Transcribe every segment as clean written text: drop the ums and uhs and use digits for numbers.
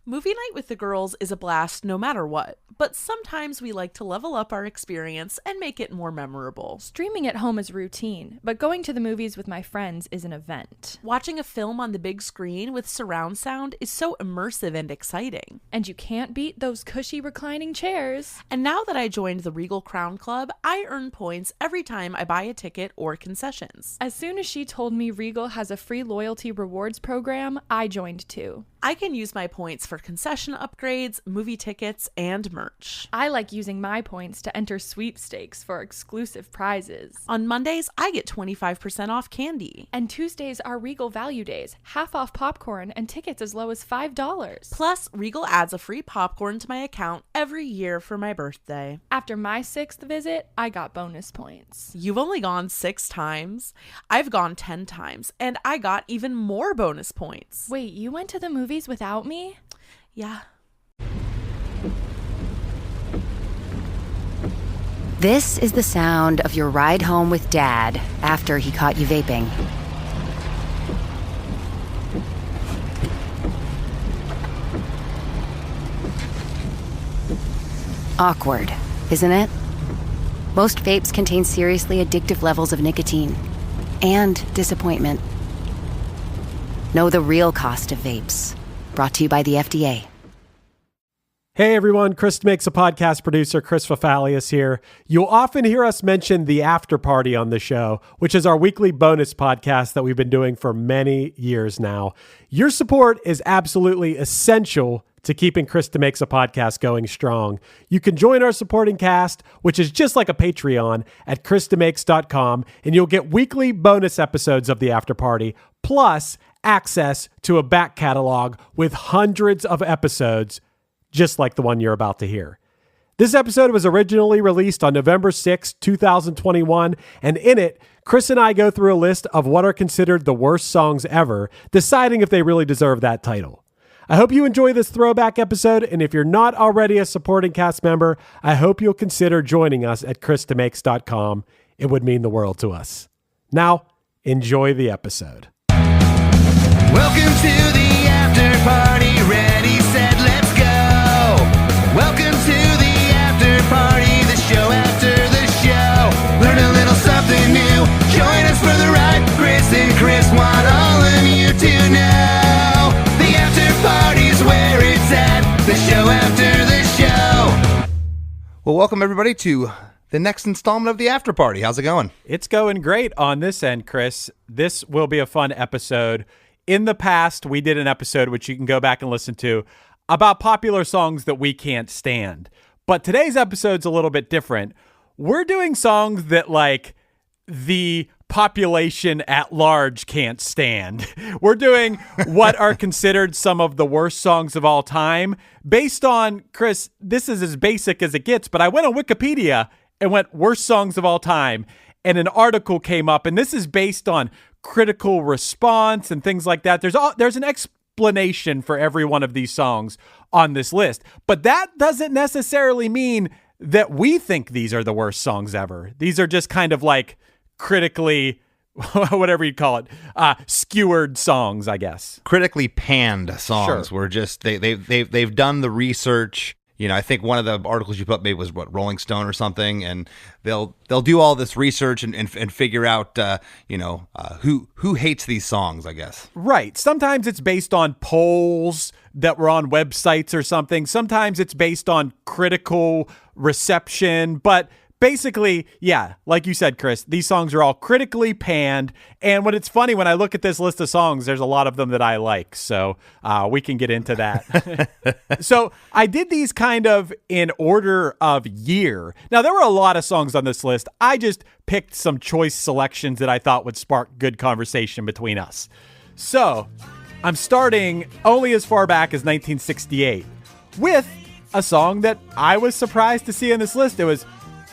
Movie night with the girls is a blast no matter what, but sometimes we like to level up our experience and make it more memorable. Streaming at home is routine, but going to the movies with my friends is an event. Watching a film on the big screen with surround sound is so immersive and exciting. And you can't beat those cushy reclining chairs. And now that I joined the Regal Crown Club, I earn points every time I buy a ticket or concessions. As soon as she told me Regal has a free loyalty rewards program, I joined too. I can use my points for concession upgrades, movie tickets, and merch. I like using my points to enter sweepstakes for exclusive prizes. On Mondays, I get 25% off candy. And Tuesdays are Regal Value Days, half off popcorn and tickets as low as $5. Plus, Regal adds a free popcorn to my account every year for my birthday. After my 6th visit, I got bonus points. You've only gone 6 times. I've gone 10 times, and I got even more bonus points. Wait, you went to the movies without me? Yeah. This is the sound of your ride home with Dad after he caught you vaping. Awkward, isn't it? Most vapes contain seriously addictive levels of nicotine and disappointment. Know the real cost of vapes. Brought to you by the FDA. Hey everyone, Chris Makes a Podcast producer, Chris Fafalios here. You'll often hear us mention the After Party on the show, which is our weekly bonus podcast that we've been doing for many years now. Your support is absolutely essential to keeping Chris Makes a Podcast going strong. You can join our supporting cast, which is just like a Patreon, at chrisdemakes.com, and you'll get weekly bonus episodes of the After Party, plus access to a back catalog with hundreds of episodes just like the one you're about to hear. This episode was originally released on November 6, 2021, and in it, Chris and I go through a list of what are considered the worst songs ever, deciding if they really deserve that title. I hope you enjoy this throwback episode, and if you're not already a supporting cast member, I hope you'll consider joining us at chrisdemakes.com. It would mean the world to us. Now, enjoy the episode. Welcome to the after party. Ready, set, let's go. Welcome to the after party, the show after the show. Learn a little something new. Join us for the ride. Chris and Chris want all of you to know. The after party's where it's at. The show after the show. Well, welcome everybody to the next installment of the after party. How's it going? It's going great on this end, Chris. This will be a fun episode. In the past, we did an episode, which you can go back and listen to, about popular songs that we can't stand. But today's episode's a little bit different. We're doing songs that, like, the population at large can't stand. We're doing what are considered some of the worst songs of all time. Based on, Chris, this is as basic as it gets, but I went on Wikipedia and went worst songs of all time, and an article came up, and this is based on critical response and things like that. There's an explanation for every one of these songs on this list, but that doesn't necessarily mean that we think these are the worst songs ever. These are just kind of like critically, whatever you call it, skewered songs, I guess. Critically panned songs. Sure. We're just they've done the research. You know, I think one of the articles you put up maybe was Rolling Stone or something, and they'll do all this research and figure out who hates these songs, I guess. Right. Sometimes it's based on polls that were on websites or something. Sometimes it's based on critical reception, but basically, yeah, like you said, Chris, these songs are all critically panned. And when it's funny, when I look at this list of songs, there's a lot of them that I like. So we can get into that. So I did these kind of in order of year. Now, there were a lot of songs on this list. I just picked some choice selections that I thought would spark good conversation between us. So I'm starting only as far back as 1968 with a song that I was surprised to see on this list. It was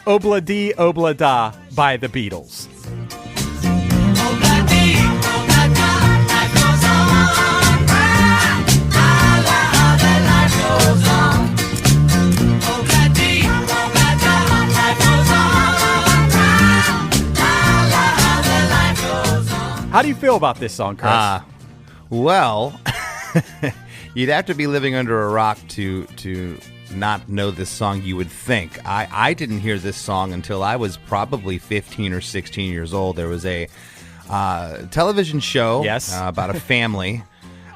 Obla Dee Obla Da by the Beatles. How do you feel about this song, Chris? Well, You'd have to be living under a rock to not know this song, you would think. I didn't hear this song until I was probably 15 or 16 years old. There was a television show about a family,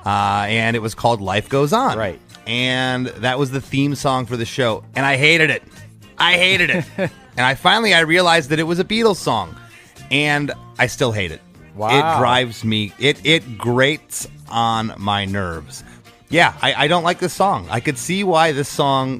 and it was called Life Goes On. Right. And that was the theme song for the show, and I hated it. And I realized that it was a Beatles song, and I still hate it. Wow. It drives me, it grates on my nerves. Yeah, I don't like this song. I could see why this song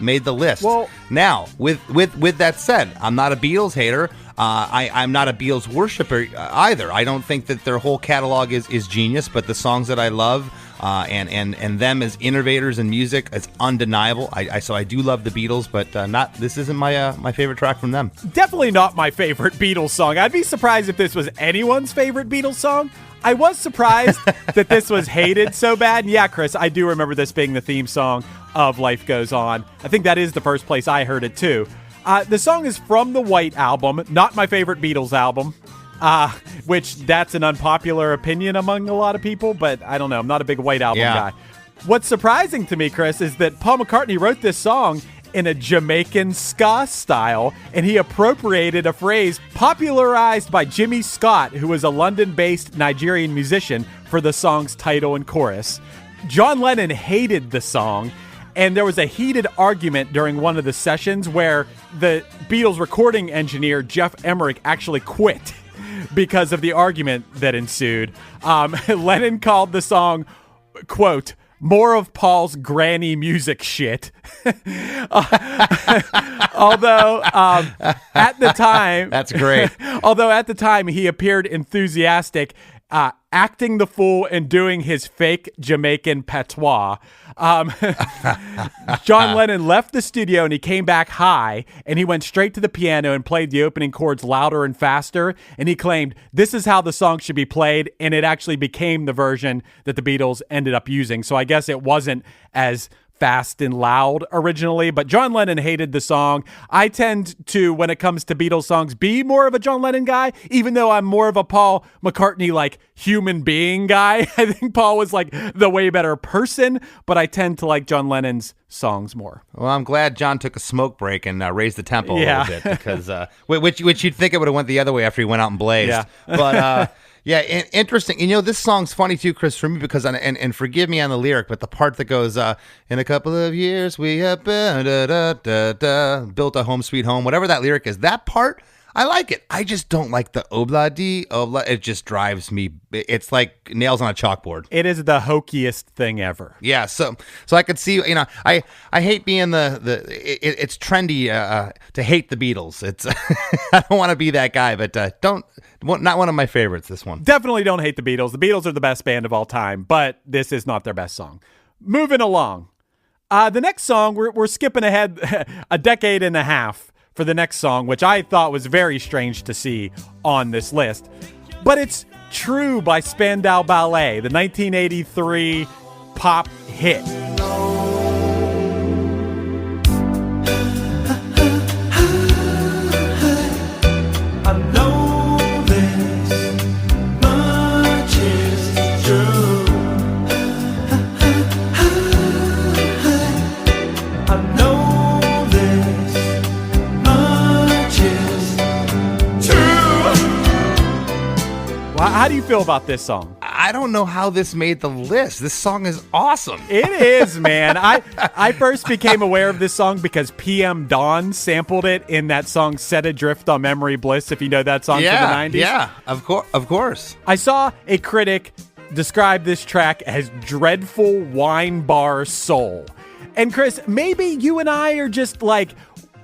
made the list. Well, now, with that said, I'm not a Beatles hater. I'm not a Beatles worshiper either. I don't think that their whole catalog is genius, but the songs that I love and them as innovators in music is undeniable. So I do love the Beatles, but this isn't my favorite track from them. Definitely not my favorite Beatles song. I'd be surprised if this was anyone's favorite Beatles song. I was surprised that this was hated so bad. And yeah, Chris, I do remember this being the theme song of Life Goes On. I think that is the first place I heard it too. The song is from the White Album, not my favorite Beatles album, which that's an unpopular opinion among a lot of people, but I don't know. I'm not a big White Album guy. What's surprising to me, Chris, is that Paul McCartney wrote this song in a Jamaican ska style, and he appropriated a phrase popularized by Jimmy Scott, who was a London-based Nigerian musician, for the song's title and chorus. John Lennon hated the song, and there was a heated argument during one of the sessions where the Beatles recording engineer, Jeff Emmerich, actually quit because of the argument that ensued. Lennon called the song, quote, more of Paul's granny music shit. Although at the time... That's great. Although at the time he appeared enthusiastic, acting the fool and doing his fake Jamaican patois. John Lennon left the studio and he came back high, and he went straight to the piano and played the opening chords louder and faster, and he claimed this is how the song should be played, and it actually became the version that the Beatles ended up using. So I guess it wasn't as fast and loud originally, but John Lennon hated the song. I tend to, when it comes to Beatles songs, be more of a John Lennon guy, even though I'm more of a Paul McCartney, like, human being guy. I think Paul was, like, the way better person, but I tend to like John Lennon's songs more. Well, I'm glad John took a smoke break and raised the tempo a little bit, because which you'd think it would have went the other way after he went out and blazed. Yeah. But yeah, interesting. You know, this song's funny too, Chris, for me, because and forgive me on the lyric, but the part that goes, in a couple of years we have built a home sweet home, whatever that lyric is, that part, I like it. I just don't like the obla-dee, obla. It just drives me. It's like nails on a chalkboard. It is the hokiest thing ever. Yeah, so I could see, you know, I hate being it's trendy to hate the Beatles. It's I don't want to be that guy, but not one of my favorites, this one. Definitely don't hate the Beatles. The Beatles are the best band of all time, but this is not their best song. Moving along. The next song, we're skipping ahead a decade and a half for the next song, which I thought was very strange to see on this list. But it's True by Spandau Ballet, the 1983 pop hit. How do you feel about this song? I don't know how this made the list. This song is awesome. It is, man. I first became aware of this song because PM Dawn sampled it in that song Set Adrift on Memory Bliss, if you know that song from the 90s. Yeah, of course. I saw a critic describe this track as dreadful wine bar soul. And Chris, maybe you and I are just like,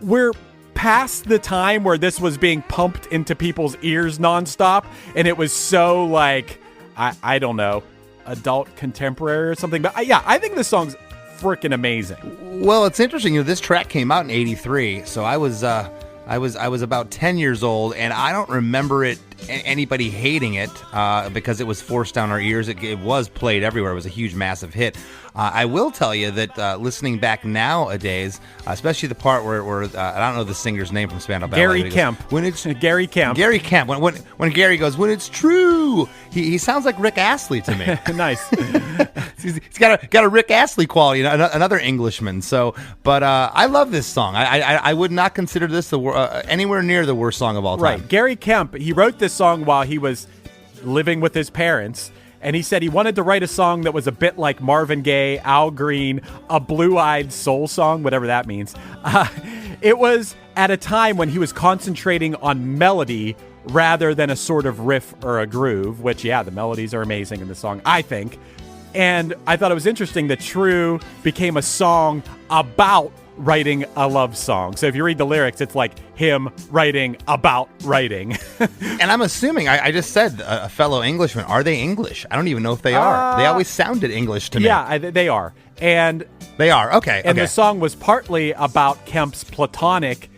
we're past the time where this was being pumped into people's ears nonstop, and it was so like, I don't know, adult contemporary or something. But yeah, I think this song's freaking amazing. Well, it's interesting. You know, this track came out in '83, so I was about 10 years old, and I don't remember it anybody hating it because it was forced down our ears. It was played everywhere. It was a huge, massive hit. I will tell you that listening back nowadays, especially the part where I don't know the singer's name from Spandau Ballet. Gary Kemp. Gary Kemp. When Gary goes, when it's true, he sounds like Rick Astley to me. Nice. He's got a Rick Astley quality, another Englishman. So, but I love this song. I would not consider this anywhere near the worst song of all time. Right. Gary Kemp, he wrote this song while he was living with his parents. And he said he wanted to write a song that was a bit like Marvin Gaye, Al Green, a blue-eyed soul song, whatever that means. It was at a time when he was concentrating on melody rather than a sort of riff or a groove, which, yeah, the melodies are amazing in the song, I think. And I thought it was interesting that True became a song about writing a love song. So if you read the lyrics, it's like him writing about writing. And I'm assuming, I just said a fellow Englishman. Are they English? I don't even know if they are. They always sounded English to me. Yeah, they are. And they are. Okay. And the song was partly about Kemp's platonic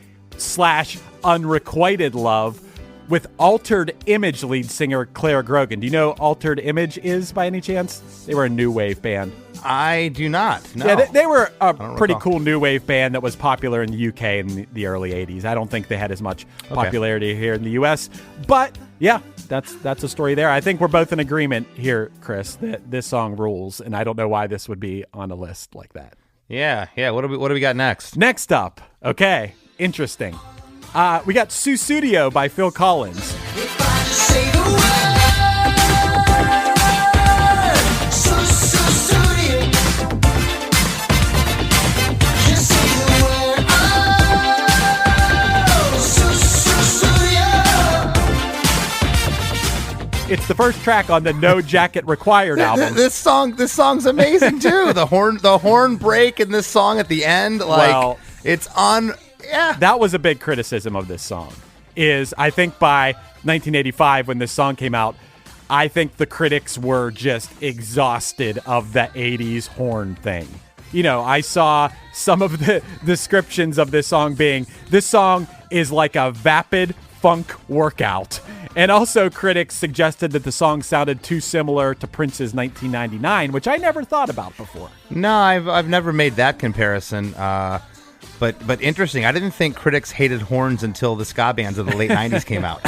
/ unrequited love with Altered Image lead singer Claire Grogan. Do you know Altered Image is by any chance? They were a new wave band. I do not. No. Yeah, they were a pretty cool new wave band that was popular in the UK in the early 80s. I don't think they had as much popularity here in the US. But yeah, that's a story there. I think we're both in agreement here, Chris, that this song rules, and I don't know why this would be on a list like that. Yeah. What do we got next? Next up, okay, interesting. We got Susudio by Phil Collins. If I just say the word, Susudio. Just say the word, Susudio. It's the first track on the No Jacket Required album. This song's amazing too. the horn break in this song at the end, it's on. Yeah. That was a big criticism of this song. I think by 1985 when this song came out, I think the critics were just exhausted of the 80s horn thing. You know, I saw some of the descriptions of this song being, this song is like a vapid funk workout. And also critics suggested that the song sounded too similar to Prince's 1999, which I never thought about before. No, I've never made that comparison. But interesting. I didn't think critics hated horns until the ska bands of the late 90s came out.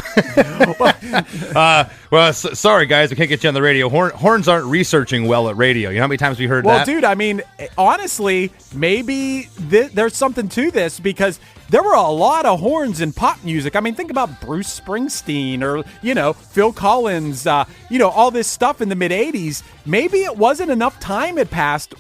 Sorry, guys. We can't get you on the radio. Horns aren't researching well at radio. You know how many times we heard that? Well, dude, I mean, honestly, maybe there's something to this because there were a lot of horns in pop music. I mean, think about Bruce Springsteen or, Phil Collins, all this stuff in the mid-'80s. Maybe it wasn't enough time had passed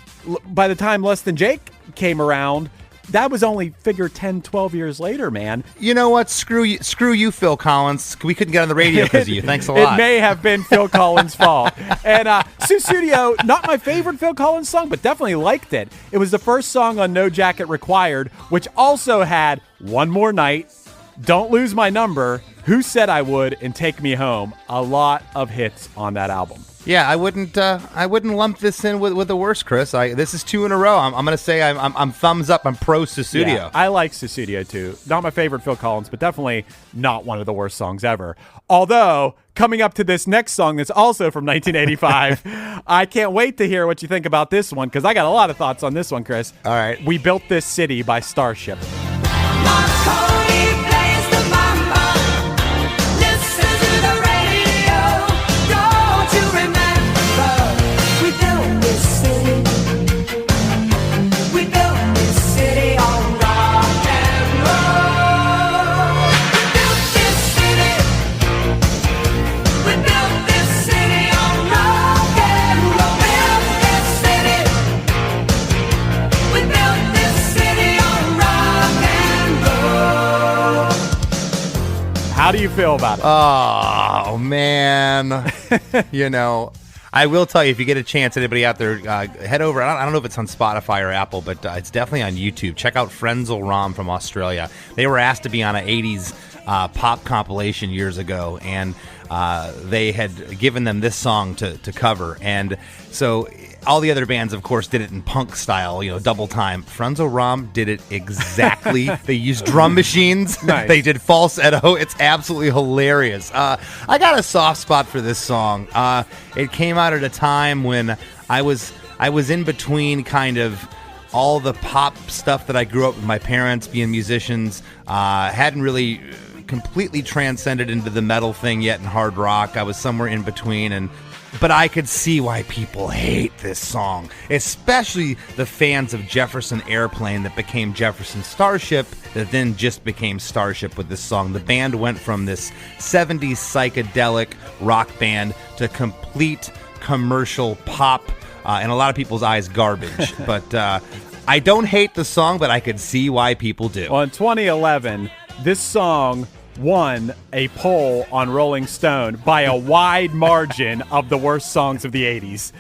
by the time Less Than Jake came around. That was only 10, 12 years later, man. You know what? Screw you, Phil Collins. We couldn't get on the radio because of you. Thanks a lot. It may have been Phil Collins' fault. And Susudio, not my favorite Phil Collins song, but definitely liked it. It was the first song on No Jacket Required, which also had One More Night, Don't Lose My Number, Who Said I Would, and Take Me Home. A lot of hits on that album. Yeah, I wouldn't lump this in with the worst, Chris. This is 2 in a row. I'm going to say I'm thumbs up. I'm pro Susudio. Yeah, I like Susudio too. Not my favorite Phil Collins, but definitely not one of the worst songs ever. Although, coming up to this next song that's also from 1985, I can't wait to hear what you think about this one because I got a lot of thoughts on this one, Chris. All right. We Built This City by Starship. How do you feel about it? Oh, man. I will tell you, if you get a chance, anybody out there, head over. I don't know if it's on Spotify or Apple, but it's definitely on YouTube. Check out Frenzel Rom from Australia. They were asked to be on an 80s pop compilation years ago, and they had given them this song to cover. And so all the other bands, of course, did it in punk style, double time. Frunzo Rom did it exactly. They used drum machines. Nice. They did falsetto. It's absolutely hilarious. I got a soft spot for this song. It came out at a time when I was in between kind of all the pop stuff that I grew up with my parents being musicians. Hadn't really completely transcended into the metal thing yet in hard rock. I was somewhere in between, but I could see why people hate this song, especially the fans of Jefferson Airplane that became Jefferson Starship, that then just became Starship with this song. The band went from this 70s psychedelic rock band to complete commercial pop, in a lot of people's eyes, garbage. But I don't hate the song, but I could see why people do. Well, in 2011, this song won a poll on Rolling Stone by a wide margin of the worst songs of the 80s.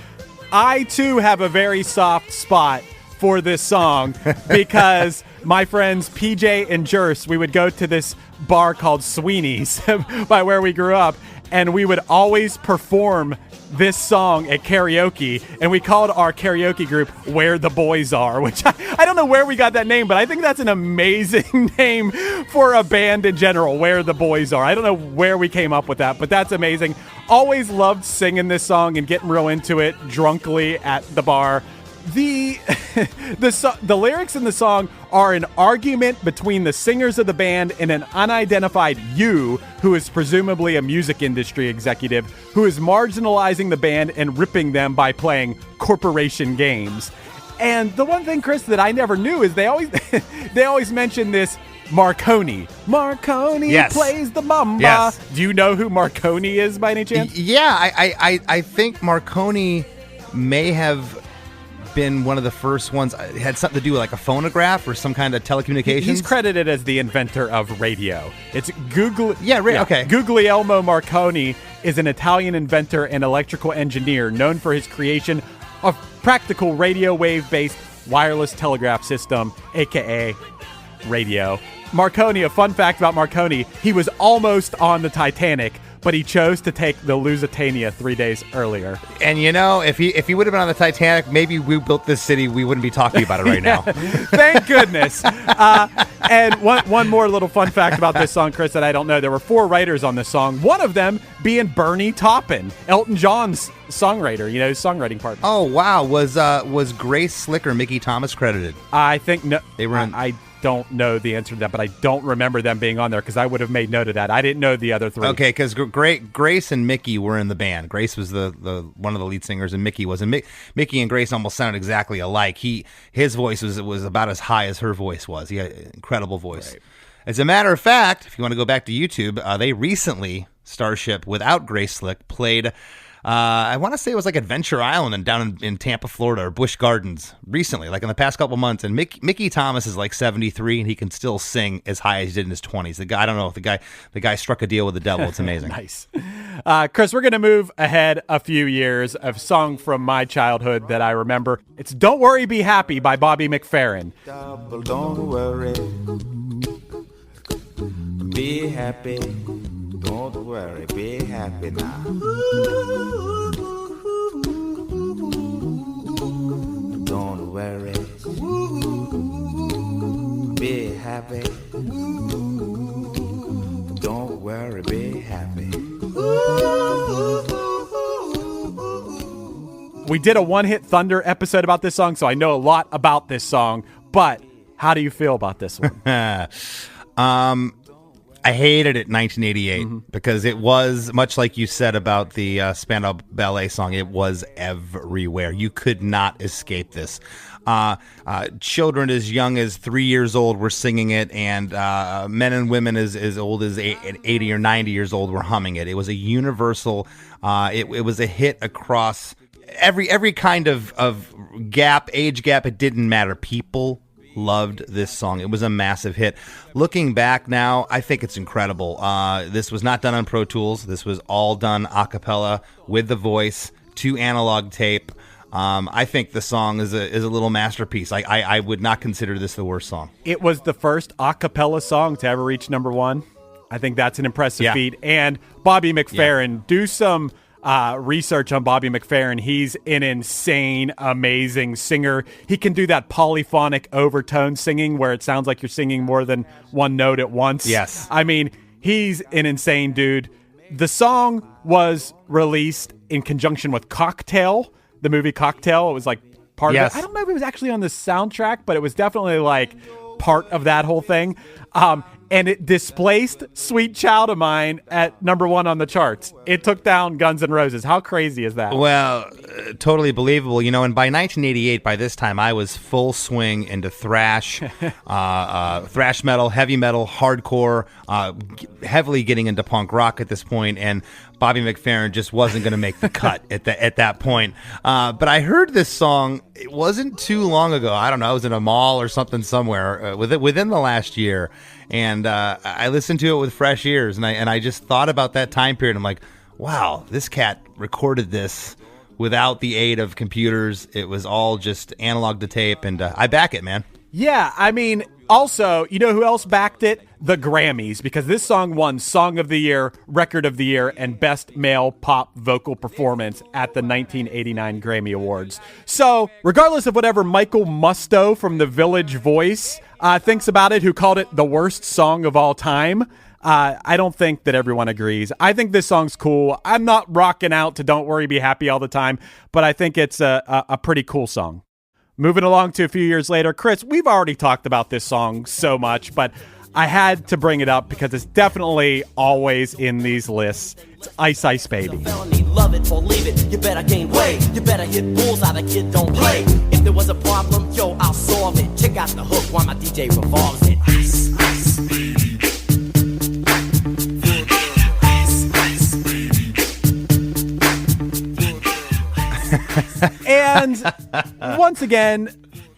I, too, have a very soft spot for this song because my friends PJ and Jers, we would go to this bar called Sweeney's by where we grew up, and we would always perform this song at karaoke, and we called our karaoke group Where the Boys Are, which I don't know where we got that name, but I think that's an amazing name for a band in general, Where the Boys Are. I don't know where we came up with that, but that's amazing. Always loved singing this song and getting real into it drunkenly at the bar. The lyrics in the song are an argument between the singers of the band and an unidentified you, who is presumably a music industry executive, who is marginalizing the band and ripping them by playing corporation games. And the one thing, Chris, that I never knew is they always mention this Marconi. Marconi Yes. plays the mamba. Yes. Do you know who Marconi is by any chance? Yeah, I think Marconi may have been one of the first ones. It had something to do with like a phonograph or some kind of telecommunications. He's credited as the inventor of radio. It's Google. Okay. Guglielmo Marconi is an Italian inventor and electrical engineer known for his creation of practical radio wave-based wireless telegraph system, aka radio. Marconi, a fun fact about Marconi, he was almost on the Titanic, but he chose to take the Lusitania 3 days earlier. And if he would have been on the Titanic, maybe we built this city, we wouldn't be talking about it right now. Thank goodness. And one more little fun fact about this song, Chris, that I don't know. There were 4 writers on this song, one of them being Bernie Taupin, Elton John's songwriter, his songwriting partner. Oh, wow. Was Grace Slick or Mickey Thomas credited? I think no. They were in- I don't know the answer to that, but I don't remember them being on there because I would have made note of that. I didn't know the other 3. Okay, because Grace and Mickey were in the band. Grace was the one of the lead singers, and Mickey was. And Mickey and Grace almost sounded exactly alike. His voice was about as high as her voice was. He had an incredible voice. Right. As a matter of fact, if you want to go back to YouTube, they recently, Starship, without Grace Slick, played I want to say it was like Adventure Island and down in Tampa, Florida, or Busch Gardens recently, like in the past couple months. And Mickey Thomas is like 73, and he can still sing as high as he did in his 20s. The guy, I don't know if the guy struck a deal with the devil. It's amazing. Nice. Chris, we're going to move ahead a few years. A song from my childhood that I remember. It's Don't Worry, Be Happy by Bobby McFerrin. Don't worry, be happy. Don't worry, be happy now. Don't worry, be happy. Don't worry, be happy. We did a One Hit Thunder episode about this song, so I know a lot about this song, but how do you feel about this one? I hated it in 1988 because it was, much like you said about the Spandau Ballet song, it was everywhere. You could not escape this. Children as young as 3 years old were singing it, and men and women as old as 80 or 90 years old were humming it. It was a universal, it was a hit across every kind of age gap. It didn't matter. People loved this song. It was a massive hit. Looking back now, I think it's incredible. This was not done on Pro Tools. This was all done a cappella with the voice to analog tape. I think the song is a little masterpiece. I would not consider this the worst song. It was the first a cappella song to ever reach number 1. I think that's an impressive feat. And Bobby McFerrin, do some research on Bobby McFerrin, he's an insane, amazing singer. He can do that polyphonic overtone singing where it sounds like you're singing more than one note at once. Yes. I mean, he's an insane dude. The song was released in conjunction with Cocktail, the movie Cocktail. It was like part of it. I don't know if it was actually on the soundtrack, but it was definitely like part of that whole thing. And it displaced Sweet Child of Mine at number 1 on the charts. It took down Guns N' Roses. How crazy is that? Well, totally believable. And by 1988, by this time, I was full swing into thrash, thrash metal, heavy metal, hardcore, heavily getting into punk rock at this point, and Bobby McFerrin just wasn't going to make the cut at that point. But I heard this song, it wasn't too long ago. I don't know, I was in a mall or something somewhere within the last year, and I listened to it with fresh ears, and I just thought about that time period. I'm like, wow, this cat recorded this without the aid of computers. It was all just analog to tape, and I back it, man. Yeah, I mean, also, you know who else backed it? The Grammys, because this song won Song of the Year, Record of the Year, and Best Male Pop Vocal Performance at the 1989 Grammy Awards. So, regardless of whatever Michael Musto from The Village Voice thinks about it, who called it the worst song of all time, I don't think that everyone agrees. I think this song's cool. I'm not rocking out to Don't Worry, Be Happy all the time, but I think it's a pretty cool song. Moving along to a few years later, Chris, we've already talked about this song so much, but I had to bring it up because it's definitely always in these lists. It's Ice Ice Baby. Love it or leave it, you better gain weight. You better hit bulls out, a kid don't play. If there was a problem, yo, I'll solve it. Check out the hook while my DJ revolves it. Ice, ice, baby. And once again,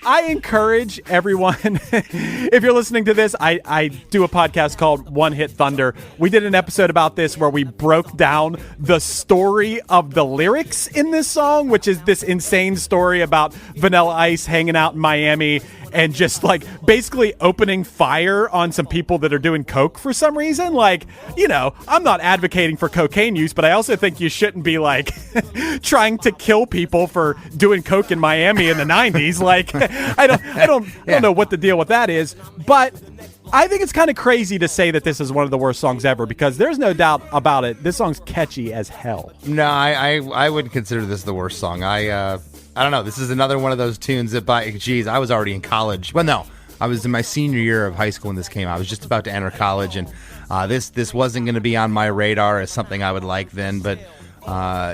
I encourage everyone, if you're listening to this, I do a podcast called One Hit Thunder. We did an episode about this where we broke down the story of the lyrics in this song, which is this insane story about Vanilla Ice hanging out in Miami and just like basically opening fire on some people that are doing coke for some reason. Like, you know, I'm not advocating for cocaine use, but I also think you shouldn't be like trying to kill people for doing coke in Miami in the 90s. Like, I don't know what the deal with that is, but I think it's kind of crazy to say that this is one of the worst songs ever, because there's no doubt about it. This song's catchy as hell. No, I wouldn't consider this the worst song. I don't know. This is another one of those tunes that, I was already in college. Well, no, I was in my senior year of high school when this came out. I was just about to enter college, and this wasn't going to be on my radar as something I would like then. But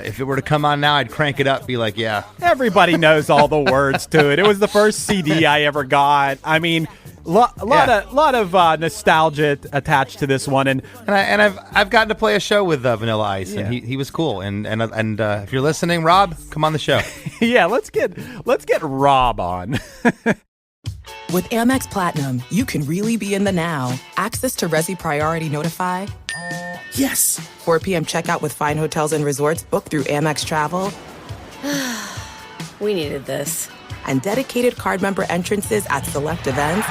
if it were to come on now, I'd crank it up, be like, yeah. Everybody knows all the words to it. It was the first CD I ever got. I mean, lot of nostalgia attached to this one, and I've gotten to play a show with Vanilla Ice, and he was cool. And if you're listening, Rob, come on the show. Yeah, let's get Rob on. With Amex Platinum, you can really be in the now. Access to Resi Priority Notify. Yes. 4 p.m. checkout with fine hotels and resorts booked through Amex Travel. We needed this. And dedicated card member entrances at select events.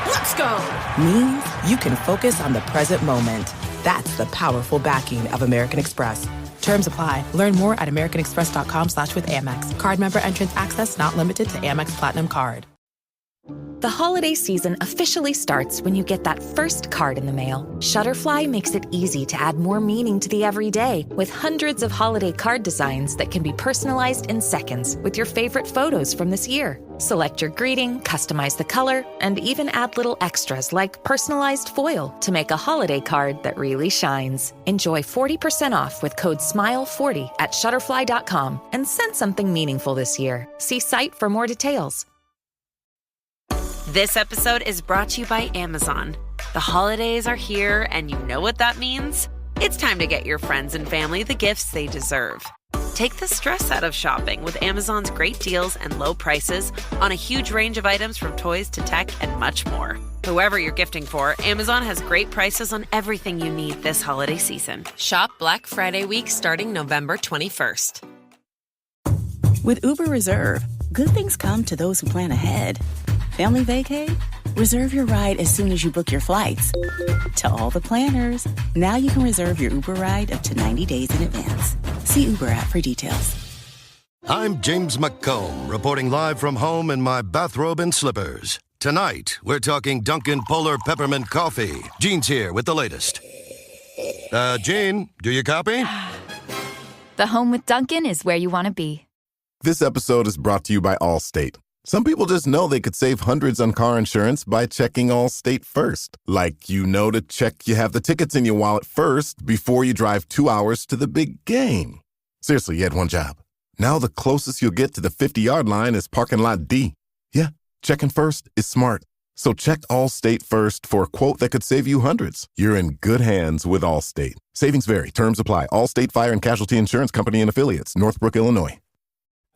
Let's go! Means you can focus on the present moment. That's the powerful backing of American Express. Terms apply. Learn more at americanexpress.com/withAmex. Card member entrance access not limited to Amex Platinum Card. The holiday season officially starts when you get that first card in the mail. Shutterfly makes it easy to add more meaning to the everyday with hundreds of holiday card designs that can be personalized in seconds with your favorite photos from this year. Select your greeting, customize the color, and even add little extras like personalized foil to make a holiday card that really shines. Enjoy 40% off with code SMILE40 at Shutterfly.com and send something meaningful this year. See site for more details. This episode is brought to you by Amazon. The holidays are here, and you know what that means. It's time to get your friends and family the gifts they deserve. Take the stress out of shopping with Amazon's great deals and low prices on a huge range of items from toys to tech and much more. Whoever you're gifting for, Amazon has great prices on everything you need this holiday season. Shop Black Friday week starting November 21st. With Uber Reserve, good things come to those who plan ahead. Family vacay? Reserve your ride as soon as you book your flights. To all the planners, now you can reserve your Uber ride up to 90 days in advance. See Uber app for details. I'm James McComb, reporting live from home in my bathrobe and slippers. Tonight, we're talking Dunkin' Polar Peppermint Coffee. Gene's here with the latest. Gene, do you copy? The home with Dunkin' is where you want to be. This episode is brought to you by Allstate. Some people just know they could save hundreds on car insurance by checking Allstate first. Like, to check you have the tickets in your wallet first before you drive 2 hours to the big game. Seriously, you had one job. Now the closest you'll get to the 50-yard line is parking lot D. Yeah, checking first is smart. So check Allstate first for a quote that could save you hundreds. You're in good hands with Allstate. Savings vary. Terms apply. Allstate Fire and Casualty Insurance Company and Affiliates. Northbrook, Illinois.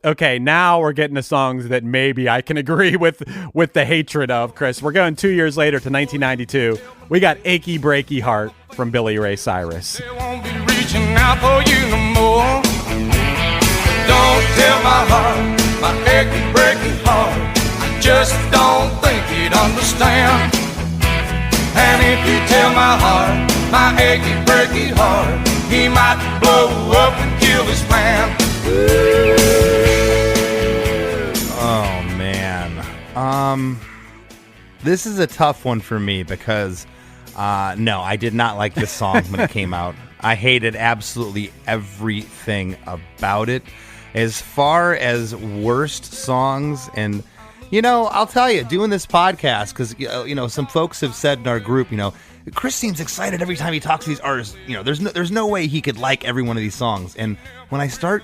Okay, now we're getting to songs that maybe I can agree with the hatred of, Chris. We're going 2 years later to 1992. We got Achy Breaky Heart from Billy Ray Cyrus. They won't be reaching out for you no more. Don't tell my heart, my achy breaky heart. I just don't think you'd understand. And if you tell my heart, my achy breaky heart, he might blow up and kill this man. Oh, man. This is a tough one for me because, no, I did not like this song when it came out. I hated absolutely everything about it. As far as worst songs, and, I'll tell you, doing this podcast, because, some folks have said in our group, Chris seems excited every time he talks to these artists. There's no way he could like every one of these songs. And when I start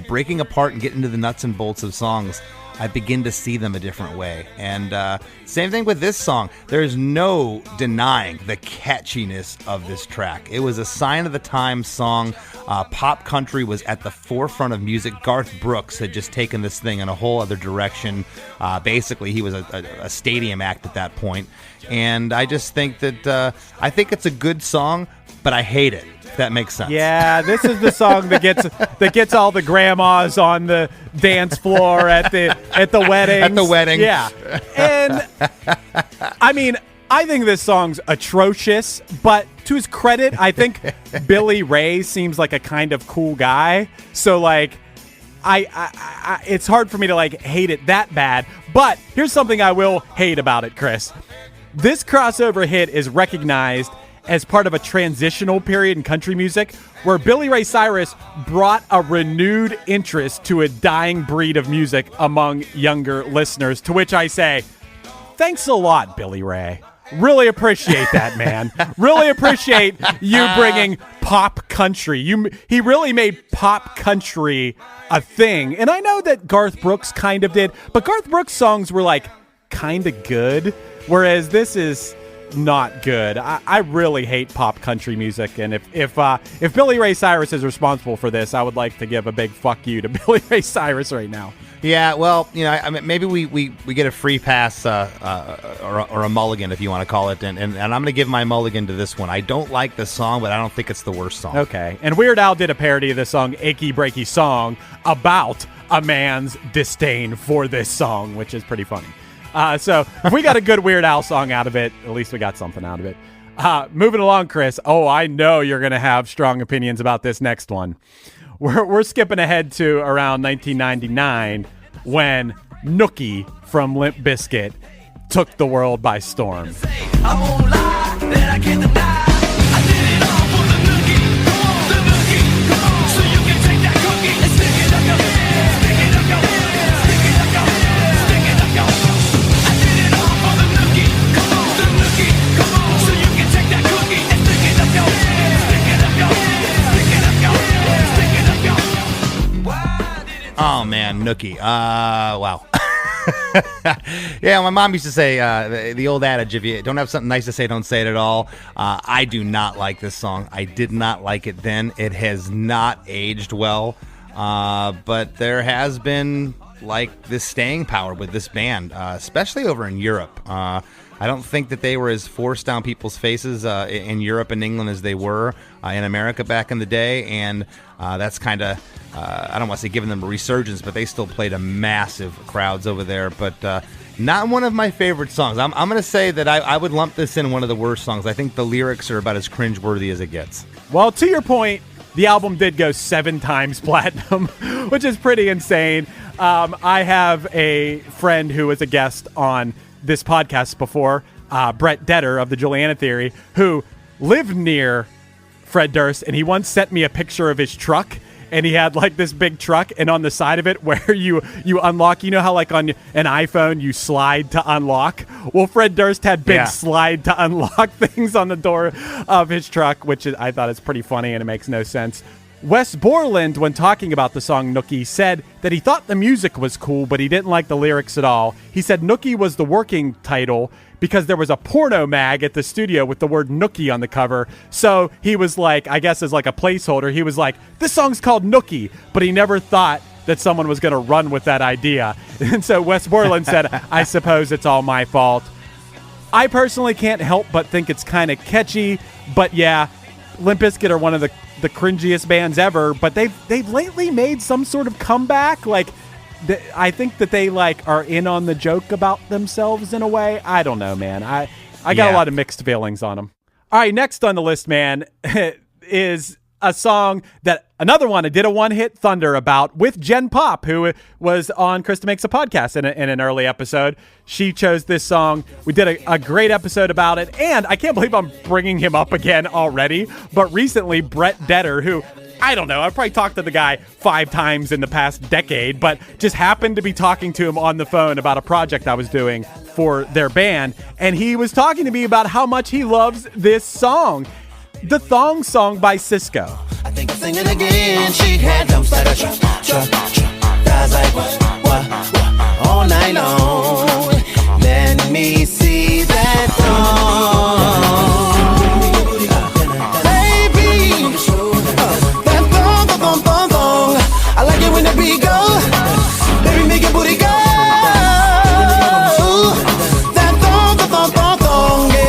breaking apart and getting into the nuts and bolts of songs, I begin to see them a different way. And same thing with this song. There's no denying the catchiness of this track. It was a sign of the time song. Pop country was at the forefront of music. Garth Brooks had just taken this thing in a whole other direction. Basically, he was a stadium act at that point. And I just think that I think it's a good song, but I hate it. That makes sense. Yeah, this is the song that gets all the grandmas on the dance floor at the weddings. At the wedding. Yeah. And I mean, I think this song's atrocious, but to his credit, I think Billy Ray seems like a kind of cool guy. So like I it's hard for me to like hate it that bad. But here's something I will hate about it, Chris. This crossover hit is recognized as part of a transitional period in country music where Billy Ray Cyrus brought a renewed interest to a dying breed of music among younger listeners, to which I say, thanks a lot, Billy Ray. Really appreciate that, man. Really appreciate you bringing pop country. He really made pop country a thing. And I know that Garth Brooks kind of did, but Garth Brooks songs were like kind of good, whereas this is not good. I really hate pop country music, and if Billy Ray Cyrus is responsible for this, I would like to give a big fuck you to Billy Ray Cyrus right now. Yeah, well, I mean, maybe we get a free pass or a mulligan, if you want to call it, and I'm going to give my mulligan to this one. I don't like this song, but I don't think it's the worst song. Okay, and Weird Al did a parody of the song Achy Breaky Song about a man's disdain for this song, which is pretty funny. So if we got a good Weird Al song out of it, at least we got something out of it. Moving along, Chris. Oh, I know you're going to have strong opinions about this next one. We're skipping ahead to around 1999 when Nookie from Limp Bizkit took the world by storm. I won't lie, that I can't deny. I did it all for the nookie. Come on, the nookie. Come on, so you can take that cookie and stick it up your head. Stick it up your head. Stick it up your head. Stick it up your head. I did it all for the nookie. Come on, the nookie. Come on, so you can take that cookie and stick it up your head. Stick it up your head. Stick it up your head. Stick it up your head. Oh man, Nookie. Wow. Yeah, my mom used to say the old adage, if you don't have something nice to say, don't say it at all. I do not like this song. I did not like it then. It has not aged well. But there has been like this staying power with this band, especially over in Europe. I don't think that they were as forced down people's faces in Europe and England as they were in America back in the day. And that's kind of, I don't want to say giving them a resurgence, but they still played a massive crowds over there. But Not one of my favorite songs. I'm going to say that I would lump this in one of the worst songs. I think the lyrics are about as cringeworthy as it gets. Well, to your point, the album did go 7 times platinum, which is pretty insane. I have a friend who was a guest on this podcast before, Brett Detter of the Juliana Theory, who lived near Fred Durst, and he once sent me a picture of his truck. And he had like this big truck, and on the side of it where you unlock, you know how like on an iPhone you slide to unlock? Well, Fred Durst had big slide to unlock things on the door of his truck, which I thought is pretty funny and it makes no sense. Wes Borland, when talking about the song Nookie, said that he thought the music was cool, but he didn't like the lyrics at all. He said Nookie was the working title because there was a porno mag at the studio with the word Nookie on the cover. So he was like, I guess as like a placeholder, he was like, this song's called Nookie, but he never thought that someone was going to run with that idea. And so Wes Borland said, I suppose it's all my fault. I personally can't help but think it's kind of catchy, but yeah, Limp Bizkit are one of the cringiest bands ever, but they've lately made some sort of comeback. Like, I think that they like are in on the joke about themselves in a way. I don't know, man. I got a lot of mixed feelings on them. All right, next on the list, man, is a song that another one I did a one-hit thunder about with Jen Pop, who was on Chris DeMakes a Podcast in an early episode. She chose this song. We did a great episode about it, and I can't believe I'm bringing him up again already, but recently Brett Detter, who, I don't know, I've probably talked to the guy 5 times in the past decade, but just happened to be talking to him on the phone about a project I was doing for their band, and he was talking to me about how much he loves this song. The Thong Song by Cisco. I think I'm singing again. She had dumps like a truck. Guys like what, all night long. Let me see that baby, that thong. I like it when the beat goes. Baby, make your booty go. That thong, yeah.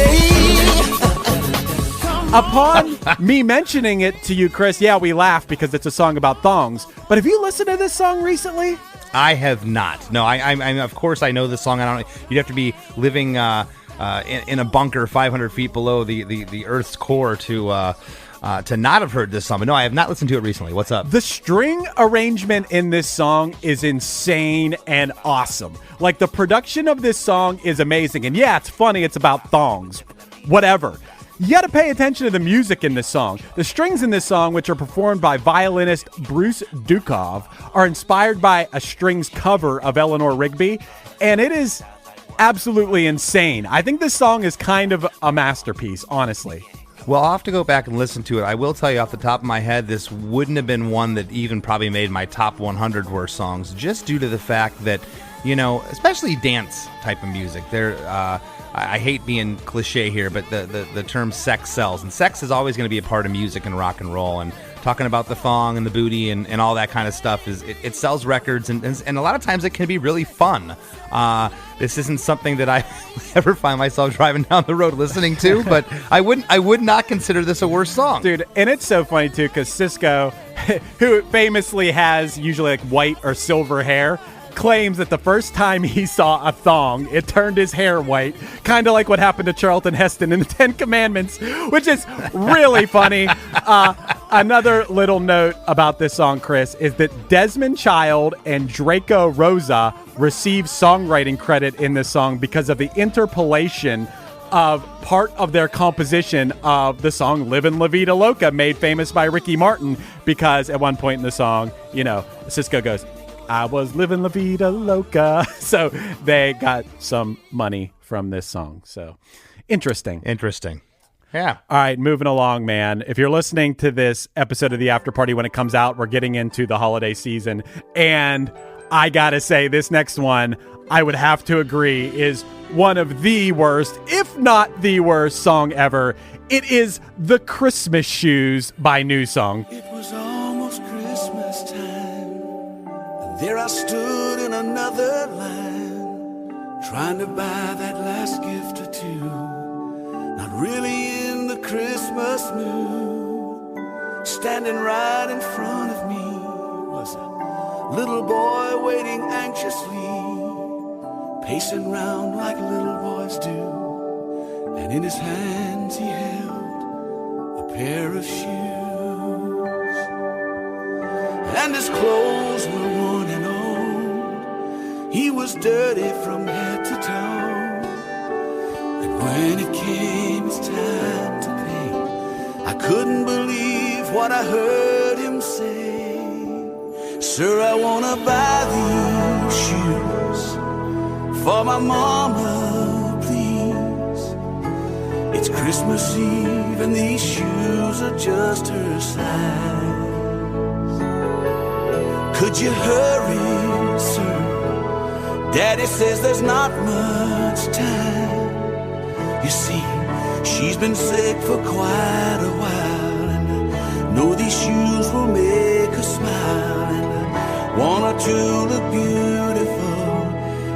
Upon me mentioning it to you, Chris, yeah, we laugh because it's a song about thongs. But have you listened to this song recently? I have not. No, I of course I know this song. I don't. You'd have to be living in a bunker 500 feet below the Earth's core to not have heard this song. But no, I have not listened to it recently. What's up? The string arrangement in this song is insane and awesome. Like, the production of this song is amazing. And yeah, it's funny. It's about thongs. Whatever. You got to pay attention to the music in this song. The strings in this song, which are performed by violinist Bruce Dukov, are inspired by a strings cover of Eleanor Rigby, and it is absolutely insane. I think this song is kind of a masterpiece, honestly. Well, I'll have to go back and listen to it. I will tell you off the top of my head, this wouldn't have been one that even probably made my top 100 worst songs, just due to the fact that, you know, especially dance type of music, I hate being cliche here, but the term sex sells. And sex is always going to be a part of music and rock and roll. And talking about the thong and the booty and all that kind of stuff, it sells records. And a lot of times it can be really fun. This isn't something that I ever find myself driving down the road listening to, but I would not consider this a worse song. Dude, and it's so funny, too, because Cisco, who famously has usually like white or silver hair, claims that the first time he saw a thong, it turned his hair white, kind of like what happened to Charlton Heston in the 10 Commandments, which is really funny. Another little note about this song, Chris, is that Desmond Child and Draco Rosa received songwriting credit in this song because of the interpolation of part of their composition of the song Livin' La Vida Loca, made famous by Ricky Martin, because at one point in the song, you know, Cisco goes, I was living La Vida Loca. So they got some money from this song. So interesting. Yeah. All right, moving along, man. If you're listening to this episode of the After Party when it comes out, we're getting into the holiday season. And I got to say, this next one, I would have to agree, is one of the worst, if not the worst song ever. It is The Christmas Shoes by New Song. It was almost Christmas time. There I stood in another line, trying to buy that last gift or two. Not really in the Christmas mood. Standing right in front of me was a little boy waiting anxiously, pacing round like little boys do, and in his hands he held a pair of shoes. And his clothes were worn and old, he was dirty from head to toe. And when it came his time to pay, I couldn't believe what I heard him say. Sir, I wanna buy these shoes for my mama, please. It's Christmas Eve and these shoes are just her size. Could you hurry, sir? Daddy says there's not much time. You see, she's been sick for quite a while, and I know these shoes will make her smile, and I want her to look beautiful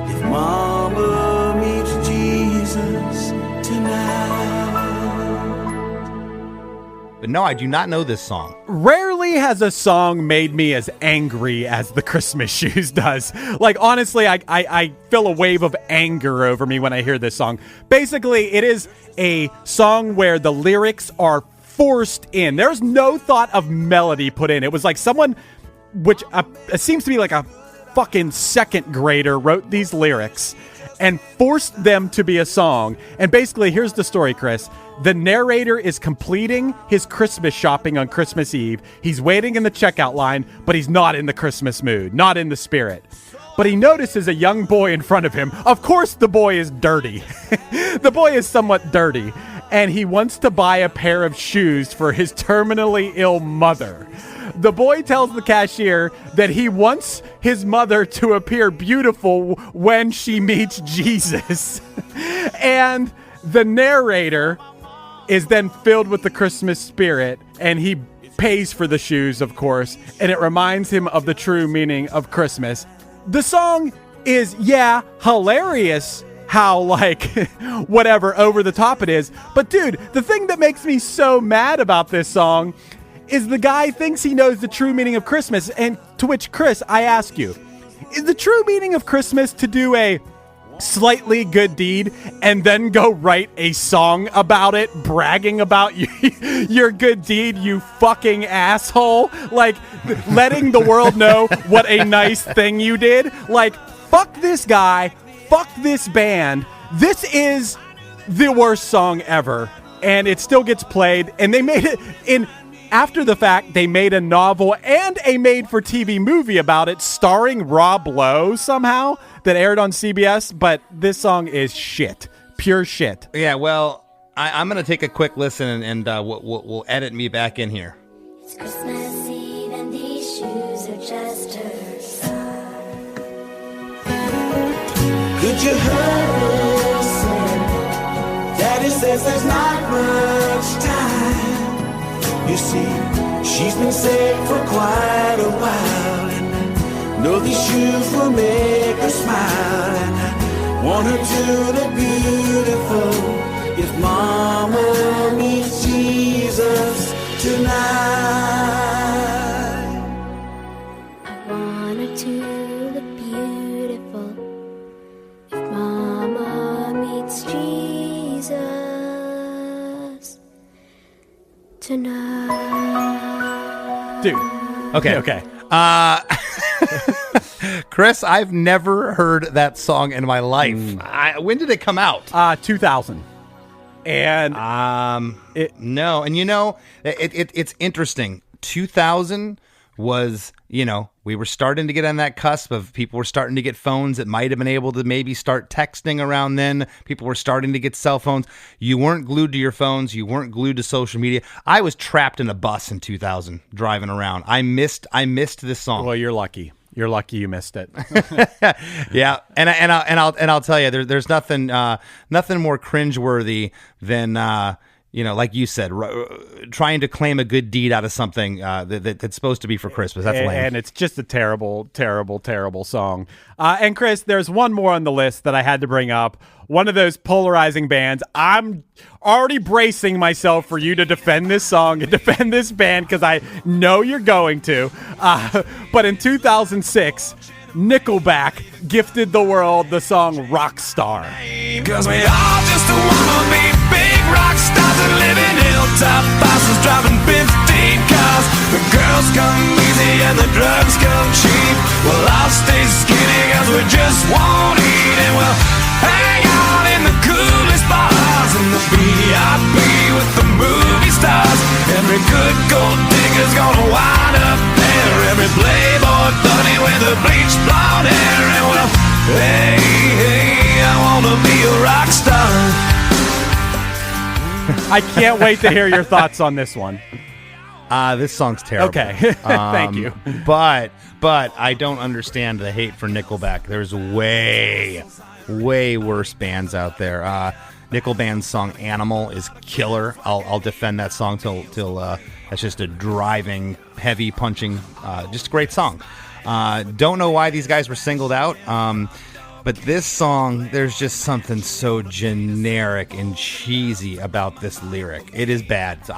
if Mama meets Jesus tonight. But no, I do not know this song. Rarely has a song made me as angry as the Christmas Shoes does. Like, honestly, I feel a wave of anger over me when I hear this song. Basically, it is a song where the lyrics are forced in. There's no thought of melody put in. It was like someone, which it seems to be like a fucking second grader, wrote these lyrics and forced them to be a song. And basically, here's the story, Chris. The narrator is completing his Christmas shopping on Christmas Eve. He's waiting in the checkout line, but he's not in the Christmas mood, not in the spirit. But he notices a young boy in front of him. Of course, the boy is dirty. The boy is somewhat dirty, and he wants to buy a pair of shoes for his terminally ill mother. The boy tells the cashier that he wants his mother to appear beautiful when she meets Jesus. And the narrator is then filled with the Christmas spirit, and he pays for the shoes, of course, and it reminds him of the true meaning of Christmas. The song is, hilarious how, like, whatever, over the top it is. But, dude, the thing that makes me so mad about this song is the guy thinks he knows the true meaning of Christmas, and to which, Chris, I ask you, is the true meaning of Christmas to do a slightly good deed and then go write a song about it, bragging about your good deed, you fucking asshole? Like, letting the world know what a nice thing you did? Like, fuck this guy, fuck this band. This is the worst song ever, and it still gets played, and they made it in... After the fact, they made a novel and a made-for-TV movie about it, starring Rob Lowe somehow, that aired on CBS, but this song is shit. Pure shit. Yeah, well, I'm going to take a quick listen, and we'll edit me back in here. It's Christmas Eve and these shoes are just her size. Could you hurry, sir? Daddy says there's not much time. You see, she's been sick for quite a while, and I know these shoes will make her smile, and I want her to look beautiful if Mama meets Jesus tonight. I want her to look beautiful if Mama meets Jesus tonight. Dude. Okay. Chris, I've never heard that song in my life. When did it come out? 2000. And no, and you know, it's interesting. 2000 was, you know, we were starting to get on that cusp of people were starting to get phones that might have been able to maybe start texting around then. People were starting to get cell phones. You weren't glued to your phones. You weren't glued to social media. I was trapped in a bus in 2000 driving around. I missed this song. Well, you're lucky. You're lucky you missed it. Yeah, and I'll tell you, there's nothing more cringeworthy than you know, like you said, trying to claim a good deed out of something that's supposed to be for Christmas. That's lame. And it's just a terrible, terrible, terrible song. And Chris, there's one more on the list that I had to bring up. One of those polarizing bands. I'm already bracing myself for you to defend this song and defend this band because I know you're going to. But in 2006, Nickelback gifted the world the song Rockstar. Cause we all just wanna be big rock stars and live in hilltop houses driving 15 cars. The girls come easy and the drugs come cheap. Well, I'll stay skinny cause we just won't eat. And we'll hang out in the coolest bars in the VIP with the movie stars. Every good gold digger's gonna wind up there. Every playboy bunny with the bleached blonde hair. And well, hey, I wanna be a rock star. I can't wait to hear your thoughts on this one. This song's terrible. Okay, thank you. But I don't understand the hate for Nickelback. There's way worse bands out there. Nickelback's song "Animal" is killer. I'll defend that song till that's just a driving, heavy punching, just a great song. Don't know why these guys were singled out. But this song, there's just something so generic and cheesy about this lyric. It is bad. So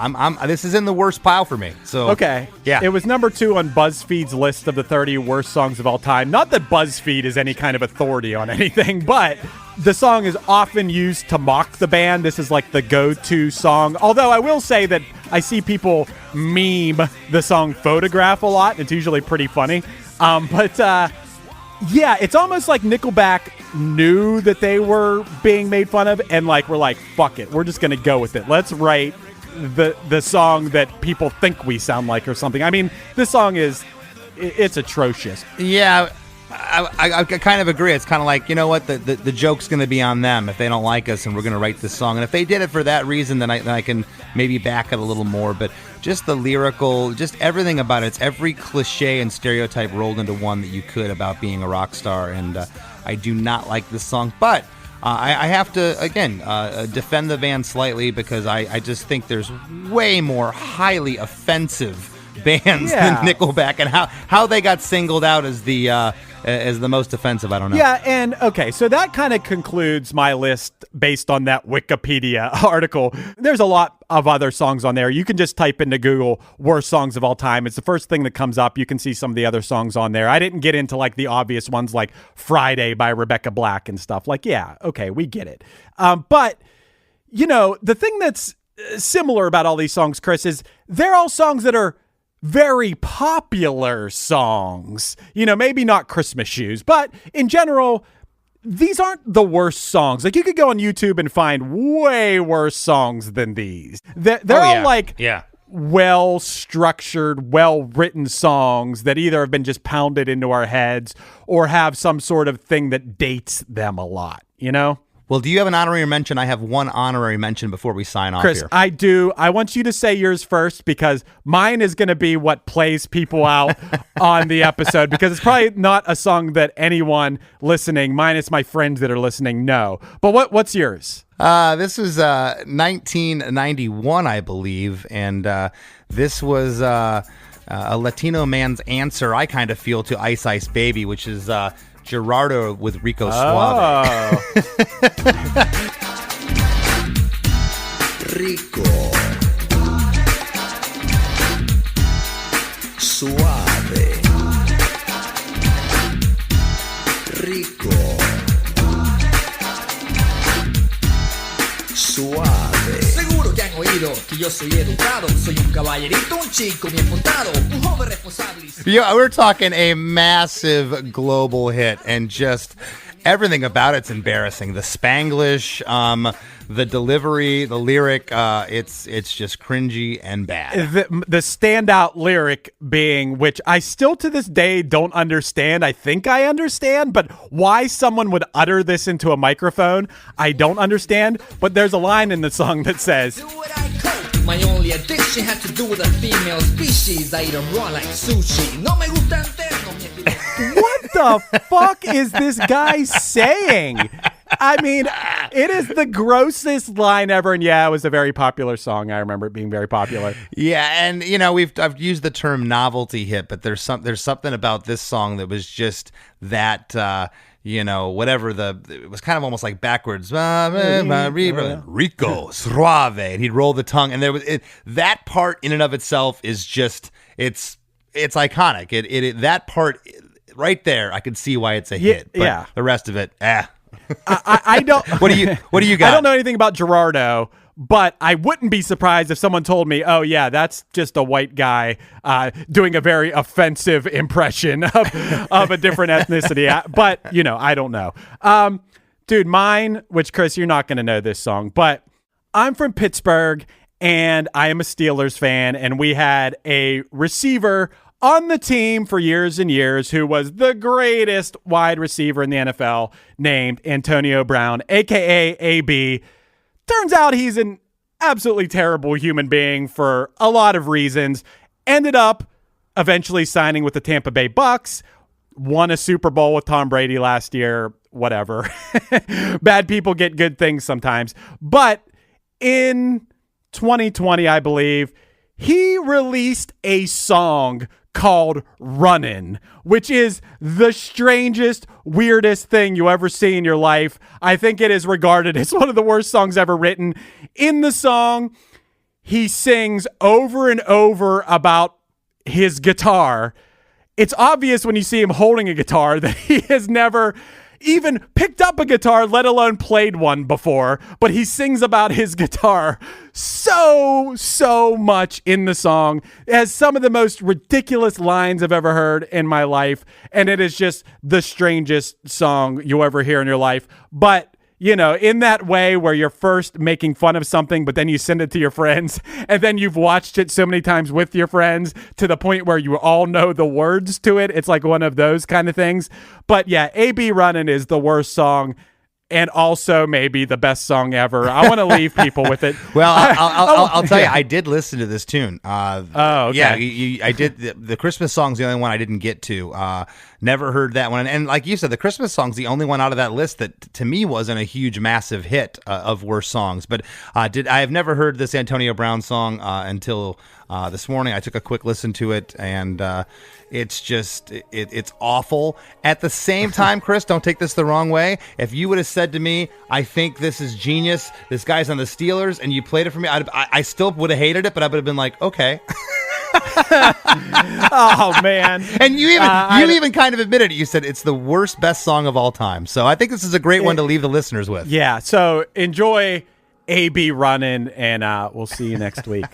this is in the worst pile for me. So okay, yeah, it was number 2 on BuzzFeed's list of the 30 worst songs of all time. Not that BuzzFeed is any kind of authority on anything, but the song is often used to mock the band. This is like the go-to song. Although I will say that I see people meme the song "Photograph" a lot. It's usually pretty funny. Yeah, it's almost like Nickelback knew that they were being made fun of and we're like, fuck it, we're just going to go with it. Let's write the song that people think we sound like or something. I mean, this song it's atrocious. Yeah, I kind of agree. It's kind of like, you know what, the joke's going to be on them if they don't like us and we're going to write this song. And if they did it for that reason, then I can maybe back it a little more. But just the lyrical, just everything about it, it's every cliche and stereotype rolled into one that you could about being a rock star. And I do not like this song. But I have to, again, defend the band slightly because I just think there's way more highly offensive bands than Nickelback, and how they got singled out as the most offensive, I don't know. Yeah, and okay, so that kind of concludes my list based on that Wikipedia article. There's a lot of other songs on there. You can just type into Google "worst songs of all time." It's the first thing that comes up. You can see some of the other songs on there. I didn't get into the obvious ones like "Friday" by Rebecca Black and stuff. Yeah, okay, we get it. But the thing that's similar about all these songs, Chris, is they're all songs that are very popular songs. Maybe not Christmas Shoes, but in general, these aren't the worst songs. You could go on YouTube and find way worse songs than these. They're all well-structured, well-written songs that either have been just pounded into our heads or have some sort of thing that dates them a lot, Well, do you have an honorary mention? I have one honorary mention before we sign off Chris, here. I do. I want you to say yours first because mine is going to be what plays people out on the episode because it's probably not a song that anyone listening, minus my friends that are listening, know. But what's yours? This was 1991, I believe, and this was a Latino man's answer, I kind of feel, to Ice Ice Baby, which is Gerardo with Rico Suave. Rico Suave Rico Suave. Seguro que han oído que yo soy educado, soy un caballerito, un chico bien portado, un joven responsable. Yeah, we're talking a massive global hit, and just everything about it's embarrassing. The Spanglish, the delivery, the lyric, it's just cringy and bad. The standout lyric being, which I still to this day don't understand. I think I understand, but why someone would utter this into a microphone, I don't understand. But there's a line in the song that says, My only addiction had to do with a female species. I eat them raw like sushi. No me gusta entero. What the fuck is this guy saying? I mean, it is the grossest line ever, and yeah, it was a very popular song. I remember it being very popular. Yeah, and I've used the term novelty hit, but there's something about this song that was just that whatever it was kind of almost like backwards. Rico Suave, and he'd roll the tongue, and there was that part in and of itself is just it's iconic. That part right there, I could see why it's a hit. But yeah. the rest of it, I don't. What do you got? I don't know anything about Gerardo, but I wouldn't be surprised if someone told me, "Oh yeah, that's just a white guy doing a very offensive impression of a different ethnicity." But I don't know. Dude, mine. Which Chris, you're not going to know this song, but I'm from Pittsburgh and I am a Steelers fan, and we had a receiver on the team for years and years who was the greatest wide receiver in the NFL named Antonio Brown, a.k.a. AB. Turns out he's an absolutely terrible human being for a lot of reasons. Ended up eventually signing with the Tampa Bay Bucks, won a Super Bowl with Tom Brady last year, whatever. Bad people get good things sometimes. But in 2020, I believe, he released a song called Runnin', which is the strangest, weirdest thing you ever see in your life. I think it is regarded as one of the worst songs ever written. In the song, he sings over and over about his guitar. It's obvious when you see him holding a guitar that he has never even picked up a guitar, let alone played one before, but he sings about his guitar so much in the song. It has some of the most ridiculous lines I've ever heard in my life, and it is just the strangest song you'll ever hear in your life. But in that way where you're first making fun of something, but then you send it to your friends, and then you've watched it so many times with your friends to the point where you all know the words to it. It's like one of those kind of things. But yeah, AB Runnin' is the worst song and also maybe the best song ever. I want to leave people with it. Well, I'll tell you, I did listen to this tune. Okay. Yeah, I did. The Christmas song's the only one I didn't get to. Never heard that one. And like you said, the Christmas song's the only one out of that list that to me wasn't a huge, massive hit of worst songs. But I have never heard this Antonio Brown song until this morning. I took a quick listen to it, and it's just it's awful. At the same time, Chris, don't take this the wrong way. If you would have said to me, I think this is genius, this guy's on the Steelers, and you played it for me, I still would have hated it, but I would have been like, okay. Oh man. And you even kind of admitted it. You said it's the worst, best song of all time. So I think this is a great one to leave the listeners with. Yeah. So enjoy AB Runnin', and we'll see you next week.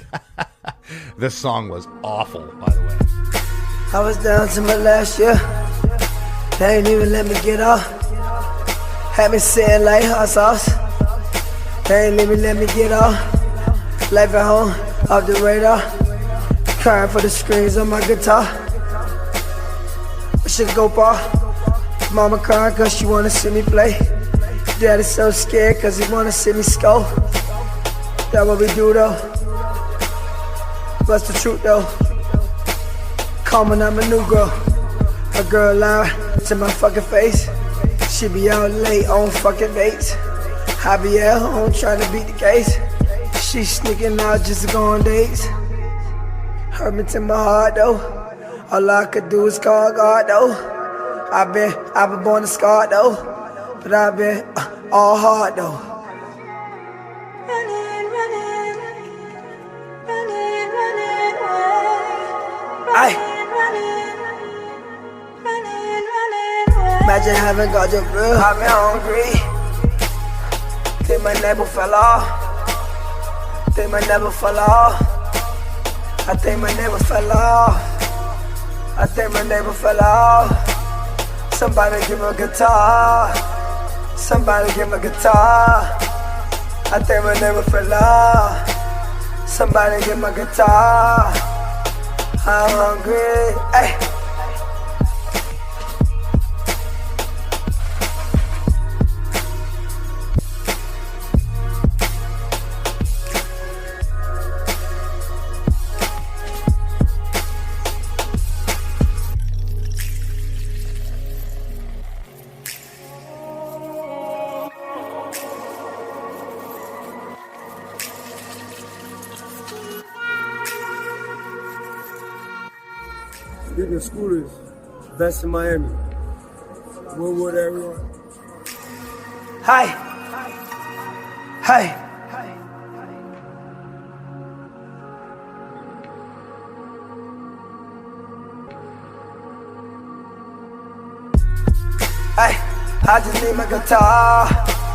This song was awful, by the way. I was down to my last year. They ain't even let me get off. Had me sitting like hot sauce. They ain't even let me get off. Life at home, off the radar. Crying for the screens on my guitar. I should go far. Mama crying cause she wanna see me play. Daddy's so scared cause he wanna see me score. That what we do though. What's the truth though? Call me, I'm a new girl. A girl lie to my fucking face. She be out late on fucking dates. I be at home trying to beat the case. She sneaking out just to go on dates. Hurt me to my heart though. All I could do is call God though. I've been born a scar though. But I've been all hard though. Imagine having got your grill, I've been hungry. Think my neighbor fell off. Think my neighbor fell off. I think my neighbor fell off. I think my neighbor fell off. Somebody give him a guitar. Somebody give him a guitar. I think my neighbor fell off. Somebody give him a guitar. I'm hungry. Ay. Speaking of scooters, best in Miami. Woodwood, everyone. Hi. Hi. Hey, I just need my guitar.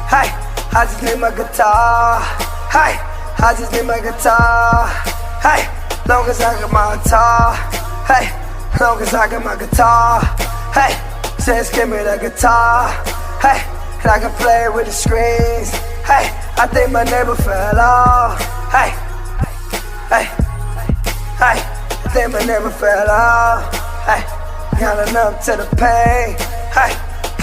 Hey, I just need my guitar. Hey, I just need my guitar. Hey, long as I got my guitar. Hey, long as I got my guitar. Hey, just give me the guitar. Hey, and I can play with the strings. Hey, I think my neighbor fell off. Hey, hey, hey, I think my neighbor fell off. Hey, got enough to the pain. Hey,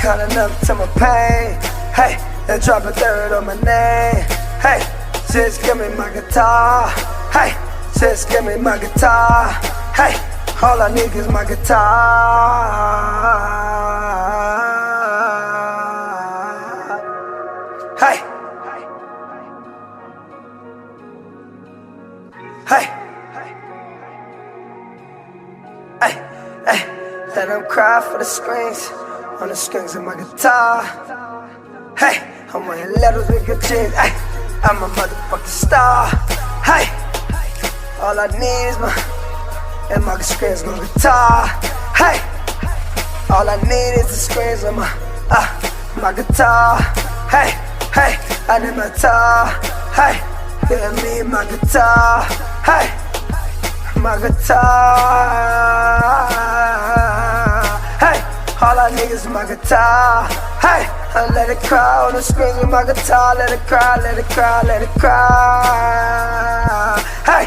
got enough to my pain. Hey, and drop a third on my name. Hey, just give me my guitar. Hey, just give me my guitar. Hey, all I need is my guitar. Hey, hey, hey, hey, let them cry for the strings, on the strings of my guitar. Hey, I'm wearing letters with good jeans. Hey, I'm a motherfucking star. Hey, all I need is my strings on guitar. Hey, all I need is the strings on my guitar. Hey, hey, I need my guitar. Hey, give me my guitar. Hey, my guitar. Hey, all I need is my guitar. Hey, I let it cry on the strings of my guitar. Let it cry, let it cry, let it cry. Hey,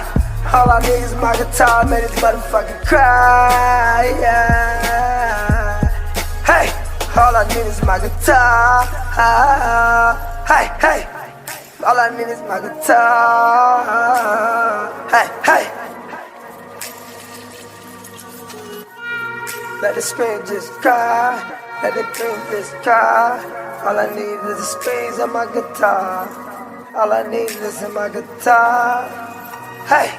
all I need is my guitar. Made this motherfucking cry, yeah. Hey, all I need is my guitar. Hey, hey, all I need is my guitar. Hey, hey. Let the screen just cry. Let the screen just cry. All I need is the strings of my guitar. All I need is my guitar. Hey.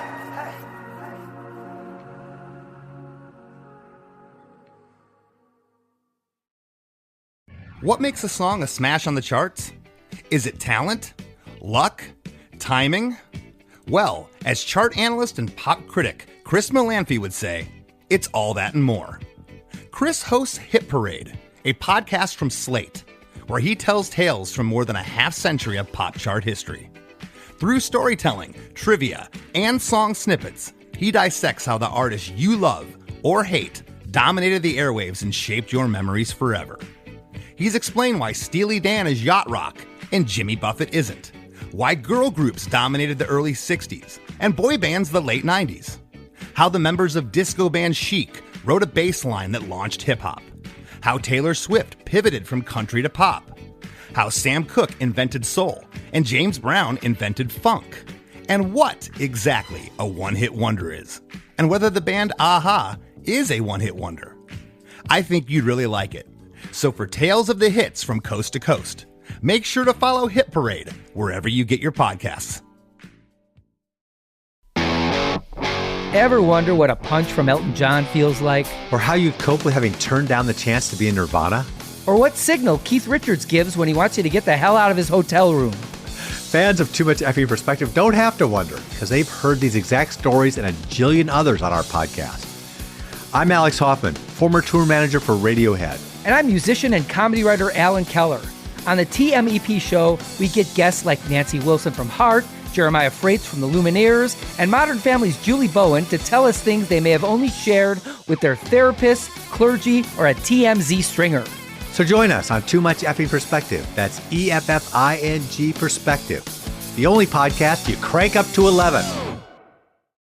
What makes a song a smash on the charts? Is it talent? Luck? Timing? Well, as chart analyst and pop critic Chris Molanphy would say, it's all that and more. Chris hosts Hit Parade, a podcast from Slate, where he tells tales from more than a half century of pop chart history. Through storytelling, trivia, and song snippets, he dissects how the artists you love or hate dominated the airwaves and shaped your memories forever. He's explained why Steely Dan is yacht rock and Jimmy Buffett isn't, why girl groups dominated the early 60s and boy bands the late 90s, how the members of disco band Chic wrote a bass line that launched hip-hop, how Taylor Swift pivoted from country to pop, how Sam Cooke invented soul and James Brown invented funk, and what exactly a one-hit wonder is, and whether the band a-ha is a one-hit wonder. I think you'd really like it. So for tales of the hits from coast to coast, make sure to follow Hit Parade wherever you get your podcasts. Ever wonder what a punch from Elton John feels like? Or how you'd cope with having turned down the chance to be in Nirvana? Or what signal Keith Richards gives when he wants you to get the hell out of his hotel room? Fans of Too Much Effing Perspective don't have to wonder, because they've heard these exact stories and a jillion others on our podcast. I'm Alex Hoffman, former tour manager for Radiohead. And I'm musician and comedy writer Alan Keller. On the TMEP show, we get guests like Nancy Wilson from Heart, Jeremiah Freites from the Lumineers, and Modern Family's Julie Bowen to tell us things they may have only shared with their therapist, clergy, or a TMZ stringer. So join us on Too Much Effing Perspective. That's EFFING Perspective. The only podcast you crank up to 11.